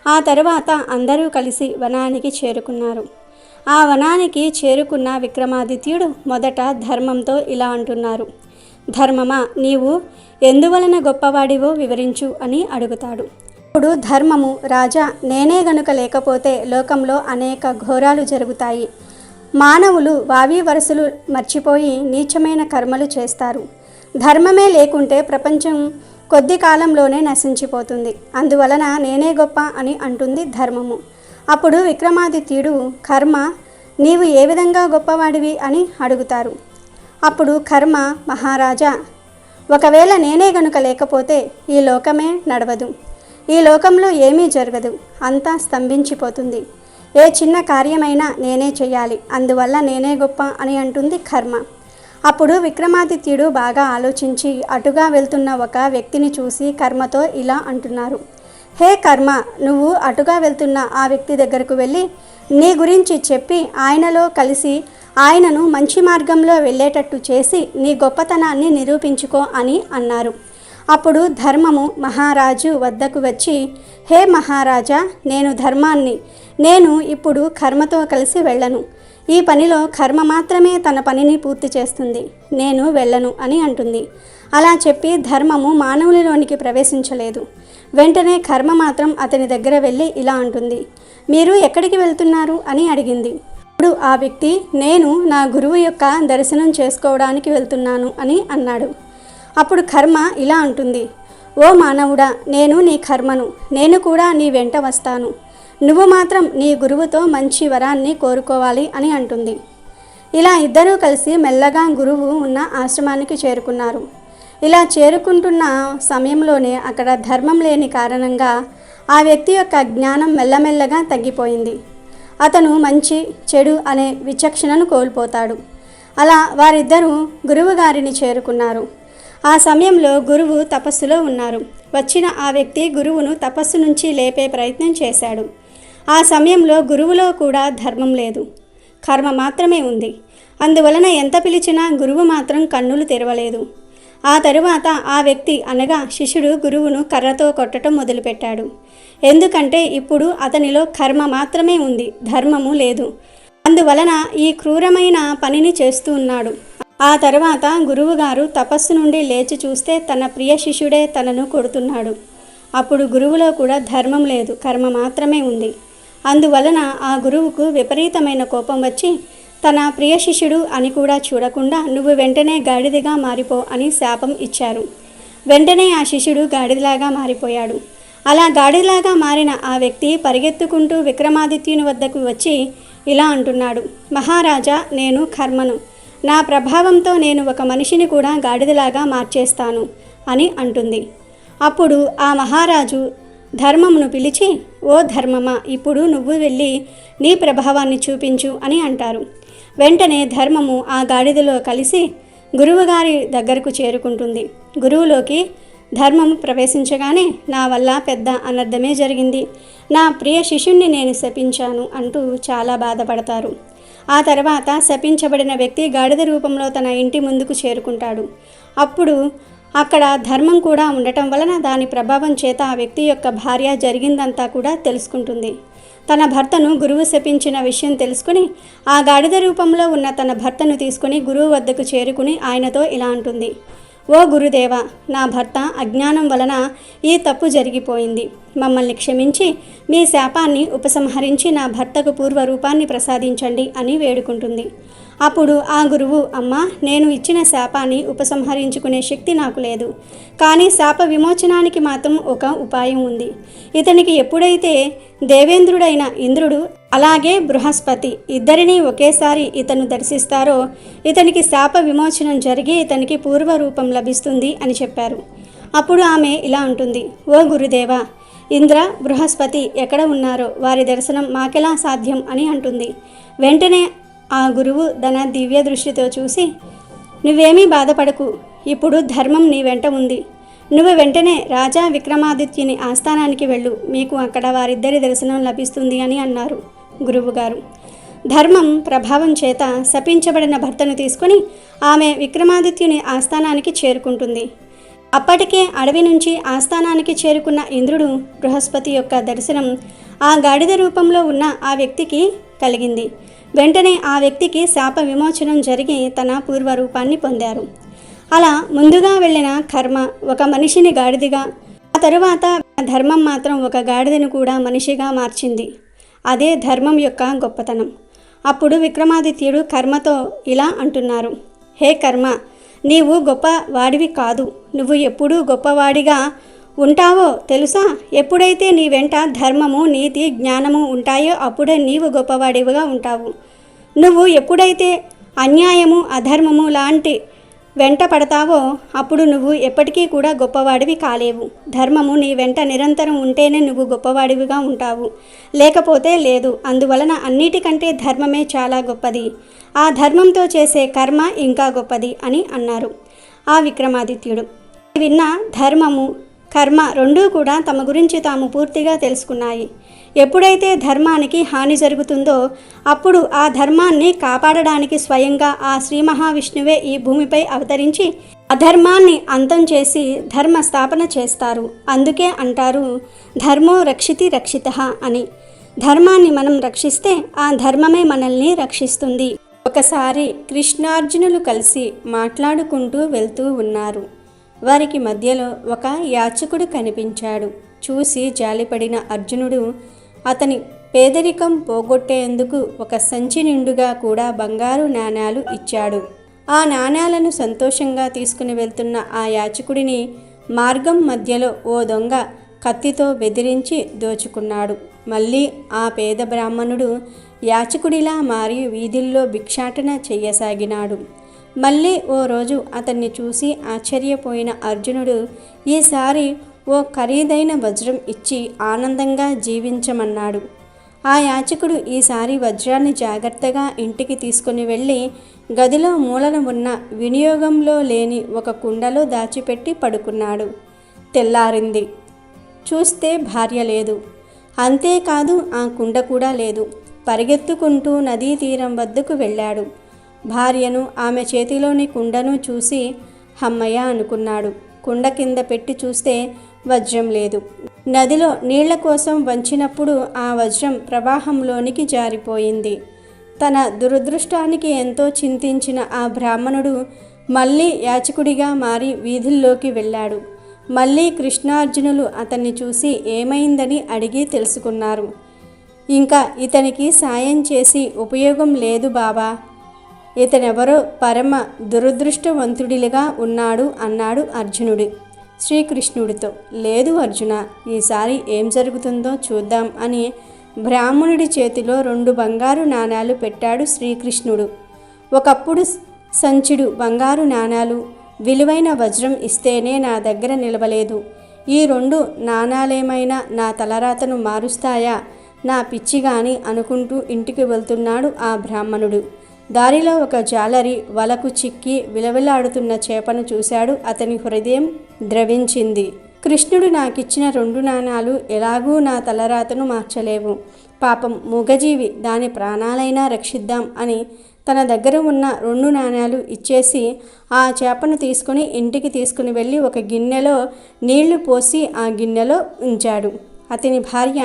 ఆ తర్వాత అందరూ కలిసి వనానికి చేరుకున్నారు. ఆ వనానికి చేరుకున్న విక్రమాదిత్యుడు మొదట ధర్మంతో ఇలా అంటున్నారు, ధర్మమా నీవు ఎందువలన గొప్పవాడివో వివరించు అని అడుగుతాడు. ఇప్పుడు ధర్మము, రాజా నేనే గనుక లేకపోతే లోకంలో అనేక ఘోరాలు జరుగుతాయి. మానవులు వావి వరసలు మర్చిపోయి నీచమైన కర్మలు చేస్తారు. ధర్మమే లేకుంటే ప్రపంచం కొద్ది కాలంలోనే నశించిపోతుంది. అందువలన నేనే గొప్ప అని అంటుంది ధర్మము. అప్పుడు విక్రమాదిత్యుడు, కర్మ నీవు ఏ విధంగా గొప్పవాడివి అని అడుగుతారు. అప్పుడు కర్మ, మహారాజా ఒకవేళ నేనే గనుక లేకపోతే ఈ లోకమే నడవదు, ఈ లోకంలో ఏమీ జరగదు, అంతా స్తంభించిపోతుంది. ఏ చిన్న కార్యమైనా నేనే చేయాలి, అందువల్ల నేనే గొప్ప అని అంటుంది కర్మ. అప్పుడు విక్రమాదిత్యుడు బాగా ఆలోచించి అటుగా వెళ్తున్న ఒక వ్యక్తిని చూసి కర్మతో ఇలా అంటున్నారు, హే కర్మ, నువ్వు అటుగా వెళ్తున్న ఆ వ్యక్తి దగ్గరకు వెళ్ళి నీ గురించి చెప్పి ఆయనలో కలిసి ఆయనను మంచి మార్గంలో వెళ్ళేటట్టు చేసి నీ గొప్పతనాన్ని నిరూపించుకో అని అన్నారు. అప్పుడు ధర్మము మహారాజు వద్దకు వచ్చి, హే మహారాజా, నేను ధర్మాన్ని, నేను ఇప్పుడు కర్మతో కలిసి వెళ్ళను. ఈ పనిలో కర్మ మాత్రమే తన పనిని పూర్తి చేస్తుంది, నేను వెళ్ళను అని అంటుంది. అలా చెప్పి ధర్మము మానవునిలోనికి ప్రవేశించలేదు. వెంటనే కర్మ మాత్రం అతని దగ్గర వెళ్ళి ఇలా అంటుంది, మీరు ఎక్కడికి వెళ్తున్నారు అని అడిగింది. ఇప్పుడు ఆ వ్యక్తి, నేను నా గురువు యొక్క దర్శనం చేసుకోవడానికి వెళ్తున్నాను అని అన్నాడు. అప్పుడు కర్మ ఇలా అంటుంది, ఓ మానవుడా, నేను నీ కర్మను, నేను కూడా నీ వెంట వస్తాను. నువ్వు మాత్రం నీ గురువుతో మంచి వరాన్ని కోరుకోవాలి అని అంటుంది. ఇలా ఇద్దరూ కలిసి మెల్లగా గురువు ఉన్న ఆశ్రమానికి చేరుకున్నారు. ఇలా చేరుకుంటున్న సమయంలోనే అక్కడ ధర్మం లేని కారణంగా ఆ వ్యక్తి యొక్క జ్ఞానం మెల్లమెల్లగా తగ్గిపోయింది. అతను మంచి చెడు అనే విచక్షణను కోల్పోతాడు. అలా వారిద్దరూ గురువు గారిని చేరుకున్నారు. ఆ సమయంలో గురువు తపస్సులో ఉన్నారు. వచ్చిన ఆ వ్యక్తి గురువును తపస్సు నుంచి లేపే ప్రయత్నం చేశాడు. ఆ సమయంలో గురువులో కూడా ధర్మం లేదు. కర్మ మాత్రమే ఉంది. అందువలన ఎంత పిలిచినా గురువు మాత్రం కన్నులు తెరవలేదు. ఆ తరువాత ఆ వ్యక్తి అనగా శిష్యుడు గురువును కర్రతో కొట్టడం మొదలుపెట్టాడు. ఎందుకంటే ఇప్పుడు అతనిలో కర్మ మాత్రమే ఉంది, ధర్మము లేదు. అందువలన ఈ క్రూరమైన పనిని చేస్తూ ఉన్నాడు. ఆ తర్వాత గురువుగారు తపస్సు నుండి లేచి చూస్తే తన ప్రియ శిష్యుడే తనను కొడుతున్నాడు. అప్పుడు గురువులో కూడా ధర్మం లేదు, కర్మ మాత్రమే ఉంది. అందువలన ఆ గురువుకు విపరీతమైన కోపం వచ్చి తన ప్రియ శిష్యుడు అని కూడా చూడకుండా నువ్వు వెంటనే గాడిదగా మారిపో అని శాపం ఇచ్చారు. వెంటనే ఆ శిష్యుడు గాడిదలాగా మారిపోయాడు. అలా గాడిదలాగా మారిన ఆ వ్యక్తి పరిగెత్తుకుంటూ విక్రమాదిత్యుని వద్దకు వచ్చి ఇలా అంటున్నాడు, మహారాజా, నేను కర్మను, నా ప్రభావంతో నేను ఒక మనిషిని కూడా గాడిదలాగా మార్చేస్తాను అని అంటుంది. అప్పుడు ఆ మహారాజు ధర్మమును పిలిచి, ఓ ధర్మమా, ఇప్పుడు నువ్వు వెళ్ళి నీ ప్రభావాన్ని చూపించు అని అంటారు. వెంటనే ధర్మము ఆ గాడిదలో కలిసి గురువుగారి దగ్గరకు చేరుకుంటుంది. గురువులోకి ధర్మము ప్రవేశించగానే నా వల్ల పెద్ద అనర్థమే జరిగింది, నా ప్రియ శిష్యుణ్ణి నేను శపించాను అంటూ చాలా బాధపడతారు. ఆ తర్వాత శపించబడిన వ్యక్తి గాడిద రూపంలో తన ఇంటి ముందుకు చేరుకుంటాడు. అప్పుడు అక్కడ ధర్మం కూడా ఉండటం వలన దాని ప్రభావం చేత ఆ వ్యక్తి యొక్క భార్య జరిగిందంతా కూడా తెలుసుకుంటుంది. తన భర్తను గురువు శపించిన విషయం తెలుసుకుని ఆ గాడిద రూపంలో ఉన్న తన భర్తను తీసుకుని గురువు వద్దకు చేరుకుని ఆయనతో ఇలా అంటుంది, ఓ గురుదేవ, నా భర్త అజ్ఞానం వలన ఈ తప్పు జరిగిపోయింది. మమ్మల్ని క్షమించి మీ శాపాన్ని ఉపసంహరించి నా భర్తకు పూర్వరూపాన్ని ప్రసాదించండి అని వేడుకుంటుంది. అప్పుడు ఆ గురువు, అమ్మా, నేను ఇచ్చిన శాపాన్ని ఉపసంహరించుకునే శక్తి నాకు లేదు, కానీ శాప విమోచనానికి మాత్రం ఒక ఉపాయం ఉంది. ఇతనికి ఎప్పుడైతే దేవేంద్రుడైన ఇంద్రుడు అలాగే బృహస్పతి ఇద్దరినీ ఒకేసారి ఇతను దర్శిస్తారో ఇతనికి శాప విమోచనం జరిగి ఇతనికి పూర్వరూపం లభిస్తుంది అని చెప్పారు. అప్పుడు ఆమె ఇలా ఉంటుంది, ఓ గురుదేవా, ఇంద్ర, బృహస్పతి ఎక్కడ ఉన్నారో వారి దర్శనం మాకెలా సాధ్యం అని అంటుంది. వెంటనే ఆ గురువు తన దివ్య దృష్టితో చూసి, నువ్వేమీ బాధపడకు, ఇప్పుడు ధర్మం నీ వెంట ఉంది. నువ్వు వెంటనే రాజా విక్రమాదిత్యుని ఆస్థానానికి వెళ్ళు, మీకు అక్కడ వారిద్దరి దర్శనం లభిస్తుంది అని అన్నారు గురువుగారు. ధర్మం ప్రభావం చేత శపించబడిన భర్తను తీసుకుని ఆమె విక్రమాదిత్యుని ఆస్థానానికి చేరుకుంటుంది. అప్పటికే అడవి నుంచి ఆస్థానానికి చేరుకున్న ఇంద్రుడు బృహస్పతి యొక్క దర్శనం ఆ గాడిద రూపంలో ఉన్న ఆ వ్యక్తికి కలిగింది. వెంటనే ఆ వ్యక్తికి శాప విమోచనం జరిగి తన పూర్వరూపాన్ని పొందారు. అలా ముందుగా వెళ్ళిన కర్మ ఒక మనిషిని గాడిదగా, ఆ తరువాత ధర్మం మాత్రం ఒక గాడిదను కూడా మనిషిగా మార్చింది. అదే ధర్మం యొక్క గొప్పతనం. అప్పుడు విక్రమాదిత్యుడు కర్మతో ఇలా అంటున్నారు, హే కర్మ, నీవు గొప్ప వాడివి కాదు, నువ్వు ఎప్పుడూ గొప్పవాడిగా ఉంటావో తెలుసా? ఎప్పుడైతే నీ వెంట ధర్మము, నీతి, జ్ఞానము ఉంటాయో అప్పుడే నీవు గొప్పవాడివిగా ఉంటావు. నువ్వు ఎప్పుడైతే అన్యాయము, అధర్మము లాంటి వెంట పడతావో అప్పుడు నువ్వు ఎప్పటికీ కూడా గొప్పవాడివి కాలేవు. ధర్మము నీ వెంట నిరంతరం ఉంటేనే నువ్వు గొప్పవాడివిగా ఉంటావు, లేకపోతే లేదు. అందువలన అన్నిటికంటే ధర్మమే చాలా గొప్పది, ఆ ధర్మంతో చేసే కర్మ ఇంకా గొప్పది అని అన్నారు ఆ విక్రమాదిత్యుడు. విన్న ధర్మము, కర్మ రెండూ కూడా తమ గురించి తాము పూర్తిగా తెలుసుకున్నాయి. ఎప్పుడైతే ధర్మానికి హాని జరుగుతుందో అప్పుడు ఆ ధర్మాన్ని కాపాడడానికి స్వయంగా ఆ శ్రీ మహావిష్ణువే ఈ భూమిపై అవతరించి అధర్మాన్ని అంతం చేసి ధర్మ స్థాపన చేస్తారు. అందుకే అంటారు ధర్మో రక్షితి రక్షితః అని. ధర్మాన్ని మనం రక్షిస్తే ఆ ధర్మమే మనల్ని రక్షిస్తుంది. ఒకసారి కృష్ణార్జునులు కలిసి మాట్లాడుకుంటూ వెళ్తూ ఉన్నారు. వారికి మధ్యలో ఒక యాచకుడు కనిపించాడు. చూసి జాలిపడిన అర్జునుడు అతని పేదరికం పోగొట్టేందుకు ఒక సంచి నిండుగా కూడా బంగారు నాణేలు ఇచ్చాడు. ఆ నాణేలను సంతోషంగా తీసుకుని వెళ్తున్న ఆ యాచకుడిని మార్గం మధ్యలో ఓ దొంగ కత్తితో బెదిరించి దోచుకున్నాడు. మళ్ళీ ఆ పేద బ్రాహ్మణుడు యాచకుడిలా మారి వీధుల్లో భిక్షాటన చెయ్యసాగినాడు. మళ్ళీ ఓ రోజు అతన్ని చూసి ఆశ్చర్యపోయిన అర్జునుడు ఈసారి ఓ ఖరీదైన వజ్రం ఇచ్చి ఆనందంగా జీవించమన్నాడు. ఆ యాచకుడు ఈసారి వజ్రాన్ని జాగ్రత్తగా ఇంటికి తీసుకుని వెళ్ళి గదిలో మూలన ఉన్న వినియోగంలో లేని ఒక కుండలో దాచిపెట్టి పడుకున్నాడు. తెల్లారింది. చూస్తే భార్య లేదు, అంతేకాదు ఆ కుండ కూడా లేదు. పరిగెత్తుకుంటూ నదీ తీరం వద్దకు వెళ్ళాడు. భార్యను, ఆమె చేతిలోని కుండను చూసి హమ్మయ్య అనుకున్నాడు. కుండ కింద పెట్టి చూస్తే వజ్రం లేదు. నదిలో నీళ్ల కోసం వంచినప్పుడు ఆ వజ్రం ప్రవాహంలోనికి జారిపోయింది. తన దురదృష్టానికి ఎంతో చింతించిన ఆ బ్రాహ్మణుడు మళ్ళీ యాచకుడిగా మారి వీధుల్లోకి వెళ్ళాడు. మళ్ళీ కృష్ణార్జునులు అతన్ని చూసి ఏమైందని అడిగి తెలుసుకున్నారు. ఇంకా ఇతనికి సాయం చేసి ఉపయోగం లేదు బాబా, ఇతనెవరో పరమ దురదృష్టవంతుడిగా ఉన్నాడు అన్నాడు అర్జునుడు శ్రీకృష్ణుడితో. లేదు అర్జున, ఈసారి ఏం జరుగుతుందో చూద్దాం అని బ్రాహ్మణుడి చేతిలో 2 బంగారు నాణాలు పెట్టాడు శ్రీకృష్ణుడు. ఒకప్పుడు సంచుడు బంగారు నాణాలు, విలువైన వజ్రం ఇస్తేనే నా దగ్గర నిలవలేదు. ఈ 2 నాణాలేమైనా నా తలరాతను మారుస్తాయా, నా పిచ్చిగాని అనుకుంటూ ఇంటికి వెళ్తున్నాడు ఆ బ్రాహ్మణుడు. దారిలో ఒక జాలరి వలకు చిక్కి విలవిలాడుతున్న చేపను చూశాడు. అతని హృదయం ద్రవించింది. కృష్ణుడు నాకిచ్చిన 2 నాణాలు ఎలాగూ నా తలరాతను మార్చలేవు. పాపం మూగజీవి, దాని ప్రాణాలైనా రక్షిద్దాం అని తన దగ్గర ఉన్న 2 నాణాలు ఇచ్చేసి ఆ చేపను తీసుకుని ఇంటికి తీసుకుని వెళ్ళి ఒక గిన్నెలో నీళ్లు పోసి ఆ గిన్నెలో ఉంచాడు. అతని భార్య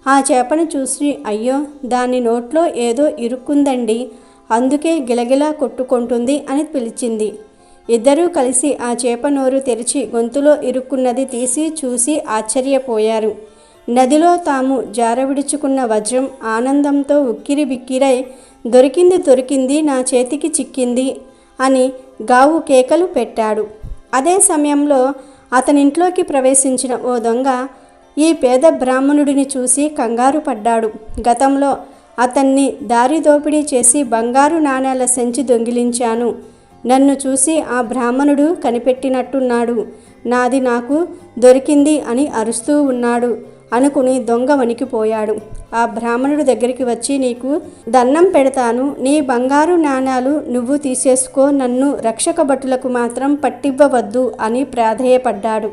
ఆ చేపను చూసి, అయ్యో, దాని నోట్లో ఏదో ఇరుక్కుందండి, అందుకే గిలగిలా కొట్టుకుంటుంది అని పిలిచింది. ఇద్దరూ కలిసి ఆ చేప నోరు తెరిచి గొంతులో ఇరుక్కున్నది తీసి చూసి ఆశ్చర్యపోయారు. నదిలో తాము జారవిడుచుకున్న వజ్రం ఆనందంతో ఉక్కిరి బిక్కిరై దొరికింది, నా చేతికి చిక్కింది అని గావు కేకలు పెట్టాడు. అదే సమయంలో అతనింట్లోకి ప్రవేశించిన ఓ దొంగ ఈ పేద బ్రాహ్మణుడిని చూసి కంగారు పడ్డాడు. గతంలో అతన్ని దారి దోపిడీ చేసి బంగారు నాణేల సంచి దొంగిలించాను. నన్ను చూసి ఆ బ్రాహ్మణుడు కనిపెట్టినట్టున్నాడు. నాది నాకు దొరికింది అని అరుస్తూ ఉన్నాడు అనుకుని దొంగ వణికిపోయాడు. ఆ బ్రాహ్మణుడి దగ్గరికి వచ్చి, నీకు దండం పెడతాను, నీ బంగారు నాణాలు నువ్వు తీసేసుకో, నన్ను రక్షక భటులకు మాత్రం పట్టివ్వవద్దు అని ప్రాధేయపడ్డాడు.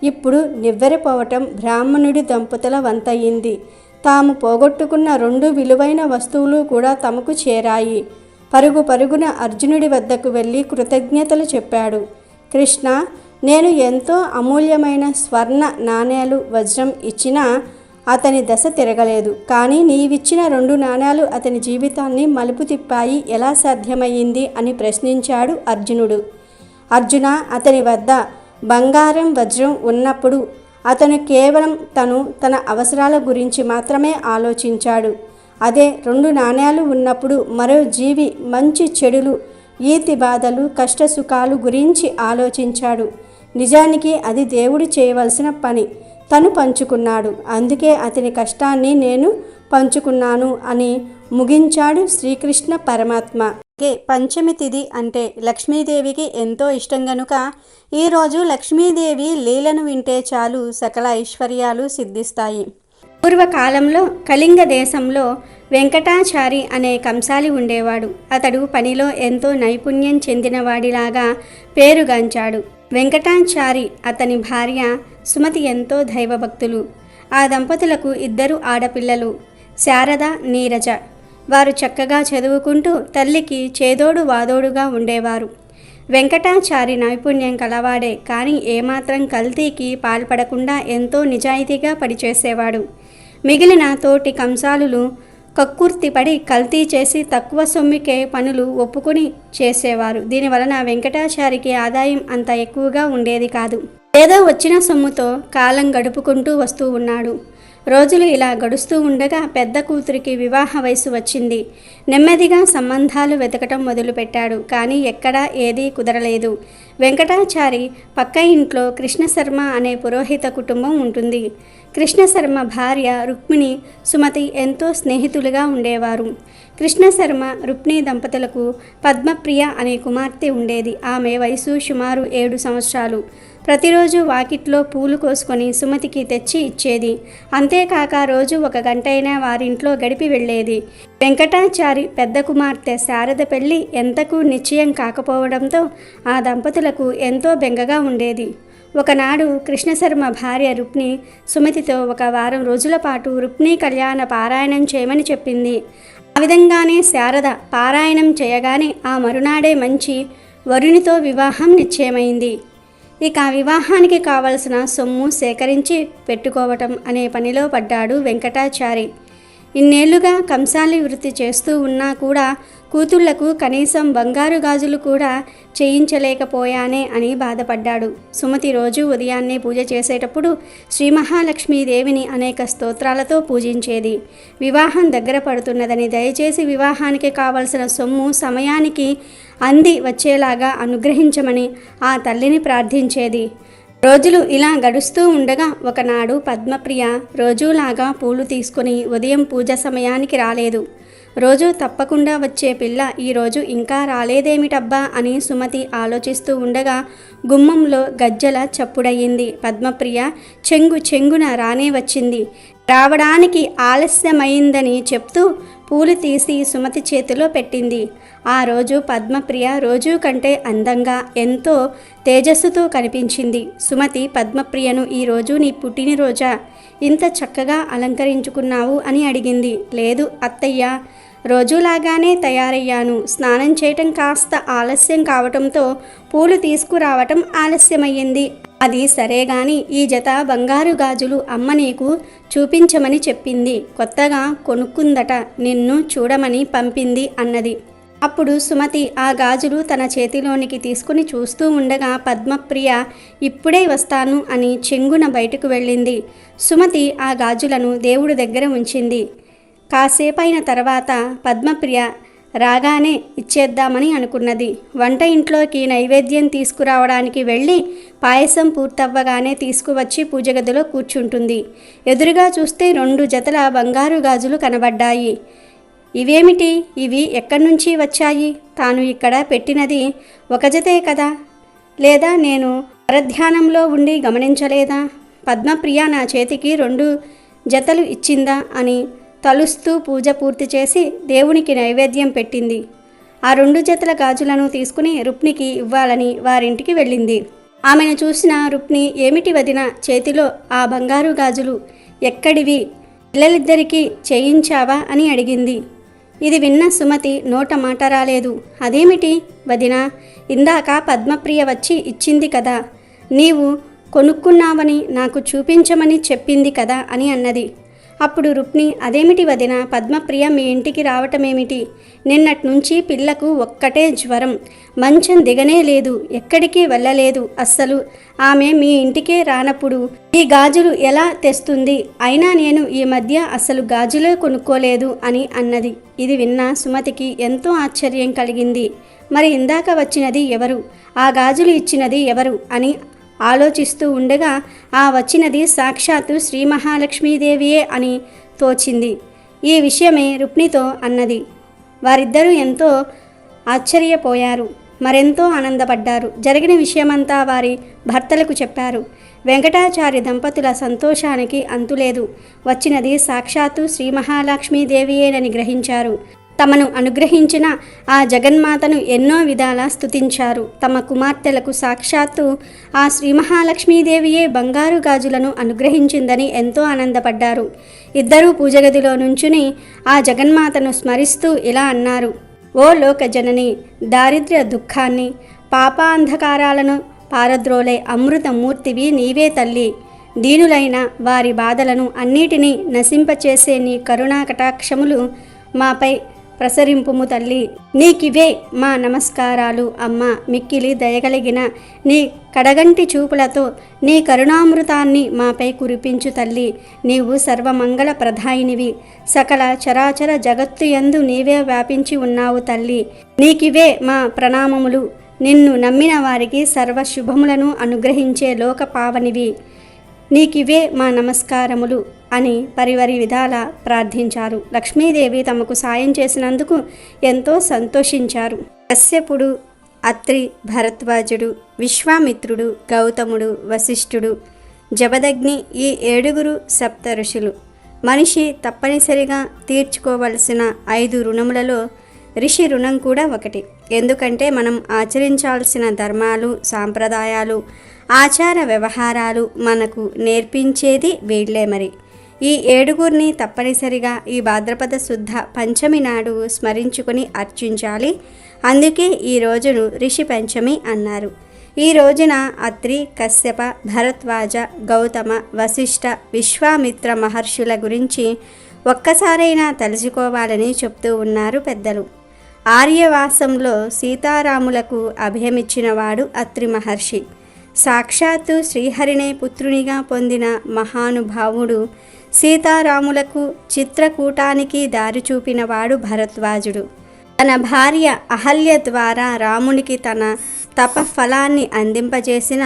ఇప్పుడు నివ్వెరపోవటం బ్రాహ్మణుడి దంపతుల వంతయింది. తాము పోగొట్టుకున్న 2 విలువైన వస్తువులు కూడా తమకు చేరాయి. పరుగున అర్జునుడి వద్దకు వెళ్ళి కృతజ్ఞతలు చెప్పాడు. కృష్ణ, నేను ఎంతో అమూల్యమైన స్వర్ణ నాణేలు వజ్రం ఇచ్చినా అతని దశ తిరగలేదు. కానీ నీవిచ్చిన 2 నాణేలు అతని జీవితాన్ని మలుపు తిప్పాయి. ఎలా సాధ్యమయ్యింది అని ప్రశ్నించాడు అర్జునుడు. అర్జున, అతని వద్ద బంగారం వజ్రం ఉన్నప్పుడు అతను కేవలం తన అవసరాల గురించి మాత్రమే ఆలోచించాడు. అదే 2 నాణేలు ఉన్నప్పుడు మరో జీవి మంచి చెడులు, ఈతి బాధలు, కష్ట సుఖాలు గురించి ఆలోచించాడు. నిజానికి అది దేవుడు చేయవలసిన పని. తను పంచుకున్నాడు. అందుకే అతని కష్టాన్ని నేను పంచుకున్నాను అని ముగించాడు శ్రీకృష్ణ పరమాత్మ. పంచమి తిథి అంటే లక్ష్మీదేవికి ఎంతో ఇష్టం గనుక ఈరోజు లక్ష్మీదేవి లీలను వింటే చాలు సకల ఐశ్వర్యాలు సిద్ధిస్తాయి. పూర్వకాలంలో కళింగ దేశంలో వెంకటాచారి అనే కంసాలి ఉండేవాడు. అతడు పనిలో ఎంతో నైపుణ్యం చెందినవాడిలాగా పేరుగాంచాడు. వెంకటాచారి అతని భార్య సుమతి ఎంతో దైవభక్తులు. ఆ దంపతులకు 2 ఆడపిల్లలు, శారద, నీరజ. వారు చక్కగా చదువుకుంటూ తల్లికి చేదోడు వాదోడుగా ఉండేవారు. వెంకటాచారి నైపుణ్యం కలవాడే, కానీ ఏమాత్రం కల్తీకి పాల్పడకుండా ఎంతో నిజాయితీగా పనిచేసేవాడు. మిగిలిన తోటి కంసాలులు కక్కుర్తిపడి కల్తీ చేసి తక్కువ సొమ్ముకే పనులు ఒప్పుకొని చేసేవారు. దీనివలన వెంకటాచారికి ఆదాయం అంత ఎక్కువగా ఉండేది కాదు. ఏదో వచ్చిన సొమ్ముతో కాలం గడుపుకుంటూ వస్తూ ఉన్నాడు. రోజులు ఇలా గడుస్తూ ఉండగా పెద్ద కూతురికి వివాహ వయసు వచ్చింది. నెమ్మదిగా సంబంధాలు వెతకటం మొదలుపెట్టాడు. కానీ ఎక్కడా ఏదీ కుదరలేదు. వెంకటాచారి పక్క ఇంట్లో కృష్ణశర్మ అనే పురోహిత కుటుంబం ఉంటుంది. కృష్ణశర్మ భార్య రుక్మిణి, సుమతి ఎంతో స్నేహితులుగా ఉండేవారు. కృష్ణశర్మ, రుక్మిణి దంపతులకు పద్మప్రియ అనే కుమార్తె ఉండేది. ఆమె వయసు సుమారు 7 సంవత్సరాలు. ప్రతిరోజు వాకిట్లో పూలు కోసుకొని సుమతికి తెచ్చి ఇచ్చేది. అంతేకాక రోజు 1 గంటైనా వారింట్లో గడిపి వెళ్ళేది. వెంకటాచారి పెద్ద కుమార్తె శారద పెళ్లి ఎంతకు నిశ్చయం కాకపోవడంతో ఆ దంపతులకు ఎంతో బెంగగా ఉండేది. ఒకనాడు కృష్ణశర్మ భార్య రుక్మిణి సుమతితో ఒక వారం రోజుల పాటు రుక్మిణీ కళ్యాణ పారాయణం చేయమని చెప్పింది. ఆ విధంగానే శారద పారాయణం చేయగానే ఆ మరునాడే మంచి వరునితో వివాహం నిశ్చయమైంది. ఇక వివాహానికి కావలసిన సొమ్ము సేకరించి పెట్టుకోవటం అనే పనిలో పడ్డాడు వెంకటాచారి. ఇన్నేళ్లుగా కంసాలి వృత్తి చేస్తూ ఉన్నా కూడా కూతుళ్లకు కనీసం బంగారు గాజులు కూడా చేయించలేకపోయానే అని బాధపడ్డాడు. సుమతి రోజు ఉదయాన్నే పూజ చేసేటప్పుడు శ్రీ మహాలక్ష్మీదేవిని అనేక స్తోత్రాలతో పూజించేది. వివాహం దగ్గర పడుతున్నదని, దయచేసి వివాహానికి కావలసిన సొమ్ము సమయానికి అంది వచ్చేలాగా అనుగ్రహించమని ఆ తల్లిని ప్రార్థించేది. రోజులు ఇలా గడుస్తూ ఉండగా ఒకనాడు పద్మప్రియ రోజులాగా పూలు తీసుకుని ఉదయం పూజ సమయానికి రాలేదు. రోజు తప్పకుండా వచ్చే పిల్ల ఈరోజు ఇంకా రాలేదేమిటబ్బా అని సుమతి ఆలోచిస్తూ ఉండగా గుమ్మంలో గజ్జల చప్పుడయ్యింది. పద్మప్రియ చెంగున రానే వచ్చింది. రావడానికి ఆలస్యమైందని చెప్తూ పూలు తీసి సుమతి చేతిలో పెట్టింది. ఆ రోజు పద్మప్రియ రోజు కంటే అందంగా ఎంతో తేజస్సుతో కనిపించింది. సుమతి పద్మప్రియను ఈరోజు నీ పుట్టినరోజా, ఇంత చక్కగా అలంకరించుకున్నావు అని అడిగింది. లేదు అత్తయ్య, రోజులాగానే తయారయ్యాను. స్నానం చేయటం కాస్త ఆలస్యం కావటంతో పూలు తీసుకురావటం ఆలస్యమయ్యింది. అది సరే గాని ఈ జత బంగారు గాజులు అమ్మ నీకు చూపించమని చెప్పింది. కొత్తగా కొనుక్కుందట, నిన్ను చూడమని పంపింది అన్నది. అప్పుడు సుమతి ఆ గాజులు తన చేతిలోనికి తీసుకుని చూస్తూ ఉండగా పద్మప్రియ ఇప్పుడే వస్తాను అని చెంగున బయటకు వెళ్ళింది. సుమతి ఆ గాజులను దేవుడి దగ్గర ఉంచింది. కాసేపైన తర్వాత పద్మప్రియ రాగానే ఇచ్చేద్దామని అనుకున్నది. వంట ఇంట్లోకి నైవేద్యం తీసుకురావడానికి వెళ్ళి పాయసం పూర్తవ్వగానే తీసుకువచ్చి పూజగదిలో కూర్చుంటుంది. ఎదురుగా చూస్తే 2 జతల బంగారు గాజులు కనబడ్డాయి. ఇవేమిటి? ఇవి ఎక్కడి నుంచి వచ్చాయి? తాను ఇక్కడ పెట్టినది ఒక జతే కదా? లేదా నేను పరధ్యానంలో ఉండి గమనించలేదా? పద్మప్రియ నా చేతికి 2 జతలు ఇచ్చిందా అని తలుస్తూ పూజ పూర్తి చేసి దేవునికి నైవేద్యం పెట్టింది. ఆ 2 జతల గాజులను తీసుకుని రుక్మిణికి ఇవ్వాలని వారింటికి వెళ్ళింది. ఆమెను చూసిన రుక్మిణి, ఏమిటి వదిన చేతిలో ఆ బంగారు గాజులు ఎక్కడివి? పిల్లలిద్దరికీ చేయించావా అని అడిగింది. ఇది విన్న సుమతి నోట మాట రాలేదు. అదేమిటి వదిన, ఇందాక పద్మప్రియ వచ్చి ఇచ్చింది కదా, నీవు కొనుక్కున్నావని నాకు చూపించమని చెప్పింది కదా అని అన్నది. అప్పుడు రుక్మిణి, అదేమిటి వదిన, పద్మప్రియ మీ ఇంటికి రావటమేమిటి? నిన్నటి నుంచి పిల్లకు ఒక్కటే జ్వరం, మంచం దిగనే లేదు, ఎక్కడికి వెళ్ళలేదు. అస్సలు ఆమె మీ ఇంటికే రానప్పుడు ఈ గాజులు ఎలా తెస్తుంది? అయినా నేను ఈ మధ్య అసలు గాజులే కొనుక్కోలేదు అని అన్నది. ఇది విన్న సుమతికి ఎంతో ఆశ్చర్యం కలిగింది. మరి ఇందాక వచ్చినది ఎవరు? ఆ గాజులు ఇచ్చినది ఎవరు అని ఆలోచిస్తూ ఉండగా ఆ వచ్చినది సాక్షాత్తు శ్రీ మహాలక్ష్మీదేవియే అని తోచింది. ఈ విషయమే రుక్మిణితో అన్నది. వారిద్దరూ ఎంతో ఆశ్చర్యపోయారు, మరెంతో ఆనందపడ్డారు. జరిగిన విషయమంతా వారి భర్తలకు చెప్పారు. వెంకటాచారి దంపతుల సంతోషానికి అంతులేదు. వచ్చినది సాక్షాత్తు శ్రీ మహాలక్ష్మీదేవియేనని గ్రహించారు. తమను అనుగ్రహించిన ఆ జగన్మాతను ఎన్నో విధాలా స్తుతించారు. తమ కుమార్తెలకు సాక్షాత్తు ఆ శ్రీ మహాలక్ష్మీదేవియే బంగారు గాజులను అనుగ్రహించిందని ఎంతో ఆనందపడ్డారు. ఇద్దరూ పూజగదిలో నుంచుని ఆ జగన్మాతను స్మరిస్తూ ఇలా అన్నారు. ఓ లోకజనని, దారిద్ర్య దుఃఖాన్ని పాపాంధకారాలను పారద్రోలే అమృతమూర్తివి నీవే తల్లి. దీనులైన వారి బాధలను అన్నిటినీ నశింపచేసే నీ కరుణా కటాక్షములు మాపై ప్రసరింపుము తల్లి. నీకివే మా నమస్కారాలు అమ్మ. మిక్కిలి దయగలిగిన నీ కడగంటి చూపులతో నీ కరుణామృతాన్ని మాపై కురిపించు తల్లి. నీవు సర్వమంగళ ప్రధాయినివి. సకల చరాచర జగత్తు యందు నీవే వ్యాపించి ఉన్నావు తల్లి. నీకివే మా ప్రణామములు. నిన్ను నమ్మిన వారికి సర్వ శుభములను అనుగ్రహించే లోక పావనివి. నీకివే మా నమస్కారములు అని పరివరి విధాల ప్రార్థించారు. లక్ష్మీదేవి తమకు సాయం చేసినందుకు ఎంతో సంతోషించారు. కశ్యపుడు, అత్రి, భరద్వాజుడు, విశ్వామిత్రుడు, గౌతముడు, వశిష్ఠుడు, జమదగ్ని ఈ 7 సప్త ఋషులు. మనిషి తప్పనిసరిగా తీర్చుకోవలసిన 5 రుణములలో ఋషి రుణం కూడా ఒకటి. ఎందుకంటే మనం ఆచరించాల్సిన ధర్మాలు, సాంప్రదాయాలు, ఆచార వ్యవహారాలు మనకు నేర్పించేది వీళ్ళే. మరి ఈ 7గురిని తప్పనిసరిగా ఈ భాద్రపద శుద్ధ పంచమి నాడు స్మరించుకుని అర్చించాలి. అందుకే ఈ రోజును ఋషి పంచమి అన్నారు. ఈ రోజున అత్రి, కశ్యప, భరద్వాజ, గౌతమ, వశిష్ఠ, విశ్వామిత్ర మహర్షుల గురించి ఒక్కసారైనా తలుచుకోవాలని చెప్తూ ఉన్నారు పెద్దలు. ఆర్యవాసంలో సీతారాములకు అభయమిచ్చినవాడు అత్రి మహర్షి. సాక్షాత్తు శ్రీహరినే పుత్రునిగా పొందిన మహానుభావుడు. సీతారాములకు చిత్రకూటానికి దారి చూపినవాడు భరద్వాజుడు. తన భార్య అహల్య ద్వారా రామునికి తన తపఫలాన్ని అందింపజేసిన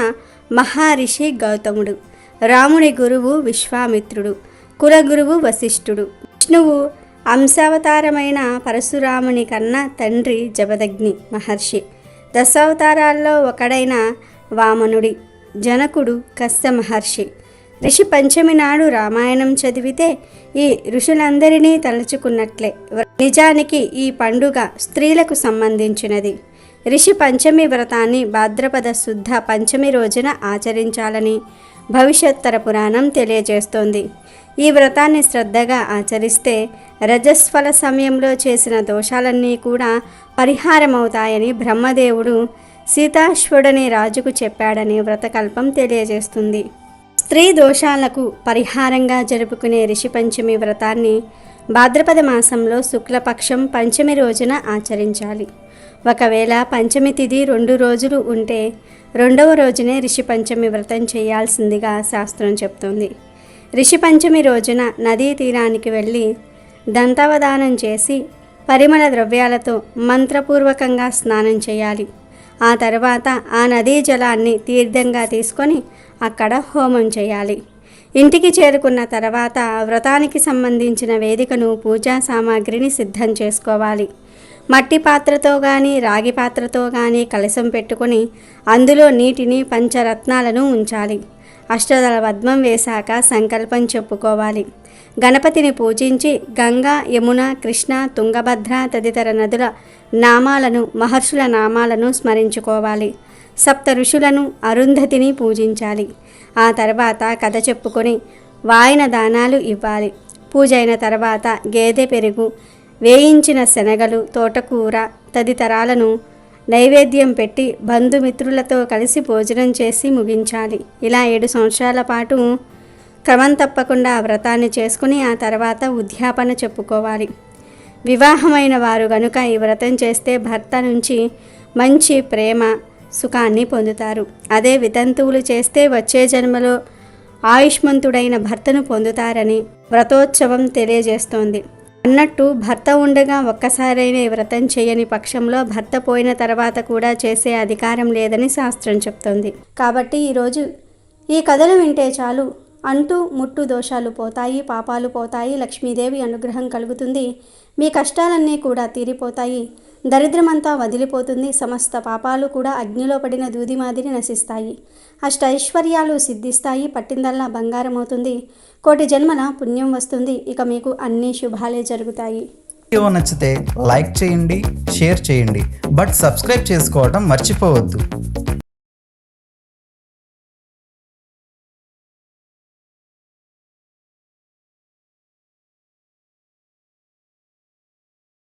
మహర్షి గౌతముడు. రాముని గురువు విశ్వామిత్రుడు, కులగురువు వశిష్ఠుడు. విష్ణువు అంశావతారమైన పరశురాముని కన్నా తండ్రి జమదగ్ని మహర్షి. దశావతారాల్లో ఒకడైన వామనుడి జనకుడు కశ్య మహర్షి. ఋషి పంచమి నాడు రామాయణం చదివితే ఈ ఋషులందరినీ తలుచుకున్నట్లే. నిజానికి ఈ పండుగ స్త్రీలకు సంబంధించినది. ఋషి పంచమి వ్రతాన్ని భాద్రపద శుద్ధ పంచమి రోజున ఆచరించాలని భవిష్యోత్తర పురాణం తెలియజేస్తోంది. ఈ వ్రతాన్ని శ్రద్ధగా ఆచరిస్తే రజస్వల సమయంలో చేసిన దోషాలన్నీ కూడా పరిహారమవుతాయని బ్రహ్మదేవుడు సీతాశ్వరుడనే రాజుకు చెప్పాడని వ్రతకల్పం తెలియజేస్తుంది. స్త్రీ దోషాలకు పరిహారంగా జరుపుకునే ఋషి పంచమి వ్రతాన్ని భాద్రపద మాసంలో శుక్లపక్షం పంచమి రోజున ఆచరించాలి. ఒకవేళ పంచమి తిథి 2 రోజులు ఉంటే 2వ రోజునే ఋషి పంచమి వ్రతం చేయాల్సిందిగా శాస్త్రం చెప్తుంది. ఋషి పంచమి రోజున నదీ తీరానికి వెళ్ళి దంతవదానం చేసి పరిమళ ద్రవ్యాలతో మంత్రపూర్వకంగా స్నానం చేయాలి. ఆ తర్వాత ఆ నదీ జలాన్ని తీర్థంగా తీసుకొని అక్కడ హోమం చేయాలి. ఇంటికి చేరుకున్న తర్వాత వ్రతానికి సంబంధించిన వేదికను, పూజా సామాగ్రిని సిద్ధం చేసుకోవాలి. మట్టి పాత్రతో కానీ రాగి పాత్రతో కానీ కలశం పెట్టుకొని అందులో నీటిని, పంచరత్నాలను ఉంచాలి. అష్టదళ పద్మం వేశాక సంకల్పం చెప్పుకోవాలి. గణపతిని పూజించి గంగా, యమున, కృష్ణ, తుంగభద్ర తదితర నదుల నామాలను, మహర్షుల నామాలను స్మరించుకోవాలి. సప్త ఋషులను, అరుంధతిని పూజించాలి. ఆ తర్వాత కథ చెప్పుకొని వాయన దానాలు ఇవ్వాలి. పూజ అయిన తర్వాత గేదె పెరుగు, వేయించిన శనగలు, తోటకూర తదితరాలను నైవేద్యం పెట్టి బంధుమిత్రులతో కలిసి భోజనం చేసి ముగించాలి. ఇలా 7 సంవత్సరాల పాటు క్రమం తప్పకుండా వ్రతాన్ని చేసుకుని ఆ తర్వాత ఉద్యాపన చెప్పుకోవాలి. వివాహమైన వారు గనుక ఈ వ్రతం చేస్తే భర్త నుంచి మంచి ప్రేమ, సుఖాన్ని పొందుతారు. అదే వితంతువులు చేస్తే వచ్చే జన్మలో ఆయుష్మంతుడైన భర్తను పొందుతారని వ్రతోత్సవం తెలియజేస్తోంది. అన్నట్టు భర్త ఉండగా ఒక్కసారైనా ఈ వ్రతం చేయని పక్షంలో భర్త పోయిన తర్వాత కూడా చేసే అధికారం లేదని శాస్త్రం చెప్తోంది. కాబట్టి ఈరోజు ఈ కథలు వింటే చాలు, అంటూ ముట్టు దోషాలు పోతాయి, పాపాలు పోతాయి, లక్ష్మీదేవి అనుగ్రహం కలుగుతుంది, మీ కష్టాలన్నీ కూడా తీరిపోతాయి, దరిద్రమంతా వదిలిపోతుంది, సమస్త పాపాలు కూడా అగ్నిలో పడిన దూది మాదిరి నశిస్తాయి, అష్టైశ్వర్యాలు సిద్ధిస్తాయి, పట్టిందల్లా బంగారం అవుతుంది, కోటి జన్మల పుణ్యం వస్తుంది, ఇక మీకు అన్ని శుభాలే జరుగుతాయి. వీడియో నచ్చితే లైక్ చేయండి, షేర్ చేయండి, బట్ సబ్స్క్రైబ్ చేసుకోవడం మర్చిపోవద్దు.